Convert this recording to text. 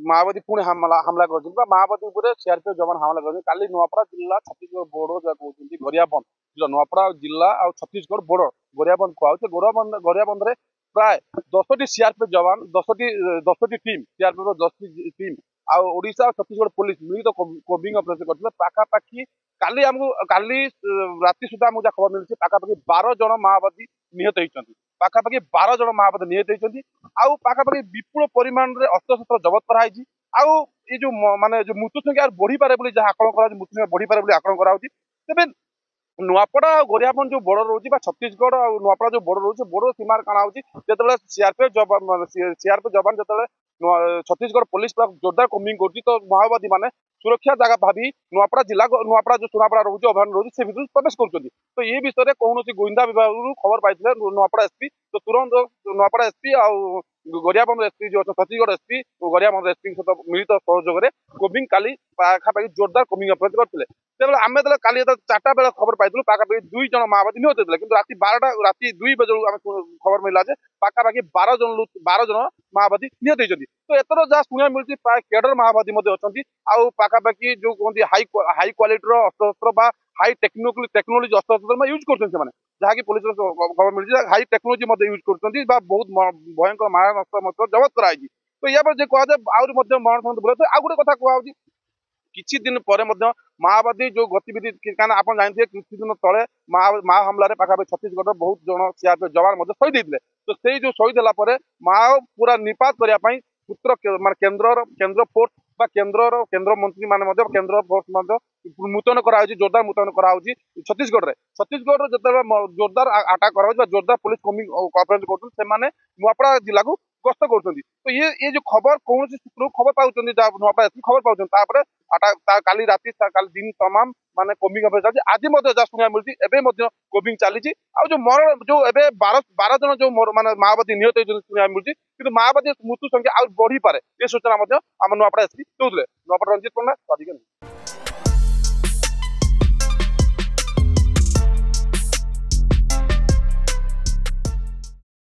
माओवादी पुणे हमला कर माओवादी सीआरपीएफ जवान हमला कर काली नुआपड़ा जिला छत्तीसगढ़ बॉर्डर जहाँ कहते गरियाबंद जो नुआपड़ा जिला और छत्तीसगढ़ बॉर्डर गरियाबंद कहते गरियाबंद रे प्राय 10टी सीआरपीएफ जवान 10टी टीम सीआरपीएफ 10टी टीम आड़शा और छत्तीसगढ़ पुलिस मिलित कोबिंग ऑपरेशन करते पाखापाखि काली आमको काली राति सुधा आमको जहाँ खबर मिली पाखापाखि 12 जन माओवादी निहत होती पाखापाखि 12 जन माओवादी निहत होती आउ पाखापाखि विपुल परिमाण रे अस्त्रशस्त्र जबत कराई आउ ये जो माने जो मृत्यु संख्या बढ़ी पारे बोली जहाँ आकलन करा मृत्यु संख्या बढ़ी पारे बोली आकलन करा तेबे नुआपड़ा और गरियाबंद जो बॉर्डर रोची छत्तीसगढ़ और नुआपड़ा जो बॉर्डर रोची बॉर्डर सीमार काना होची जेतेबेले सीआरपीएफ जवान जेतेबेले छत्तीसगढ़ पुलिस पूरा जोरदार कोम्बिंग करची तो माओवादी माने सुरक्षा जगह भाभी नुआपड़ा जिला नुआपड़ा जो सुनापड़ा रोची अभयारण्य रोची से भितर प्रवेश करछथि तो ये विषय रे कोनोसी गोइंदा विभाग खबर पाइथिले नुआपड़ा एसपी तो तुरंत नुआपड़ा एसपी और गरियाबंद एसपी जो छत्तीसगढ़ एसपी गरियाबंद एसपी सहित मिलित सहयोग कोबिंग काली पाखापाखि जोरदार कोबिंग ऑपरेशन करथिले तेबेले आमे तले काली 4टा बेला खबर पाइथिलु पाखापाखि 2 जन माओवादी निहत होइथिले किंतु राति 12टा राति 2 बजे आमे खबर मिला जे पाखापाखि 12 जन माओवादी निहत होइछथि तो एतर जा सुनिया मिलछि प्राय केडर माओवादी मध्ये अछंती आउ पाखापाखि जो कहंती हाई क्वालिटी रो अस्त्र बा हाई टेक्नोलॉजी अस्त्र यूज करछन से माने जहाँ की पुलिस खबर मिली हाई टेक्नोलॉजी मध्ये यूज करछंती बा बहुत भयंकर मारणास्त्र मध्ये जबत कराई तो या पर जे कहा जाय आउरी मध्ये मरण बोले तो आ गुटे कथा कहआ होची किछि दिन पर माओवादी जो गतिविधि कारण आप जानते किछि दिन तले माओ हमला पाखापाखि छत्तीसगढ़ बहुत जन सीआरपीएफ जवान शहीद होते तो से जो शहीद है माओ पूरा निपात करने पुत्र मान केन्द्र फोर्स केन्द्र मंत्री मान केन्द्र फोर्स मुतयन करा जोरदार मुतयन करा छत्तीसगढ़ जो जोरदार आटाक करा जोरदार पुलिस कमिंग ऑपरेशन कर नुआपड़ा जिला को गस्त कर तो ये जो खबर कौन सूत्र खबर पाँच नुआपड़ा खबर पाँच काली राति काली दिन तमाम माने कोबिंग अफेयर चलती आज जहाँ शुणा मिलती एवं कोबिंग चली जो मरण जो एवं 12 जन जो माने माओवादी निहत शुणा मिलती कि माओवादी मृत्यु संख्या आउ बढ़ी पारे ये सूचना आम नुआपड़ा एसपी दौले नुआपड़ा रंजित पंडा।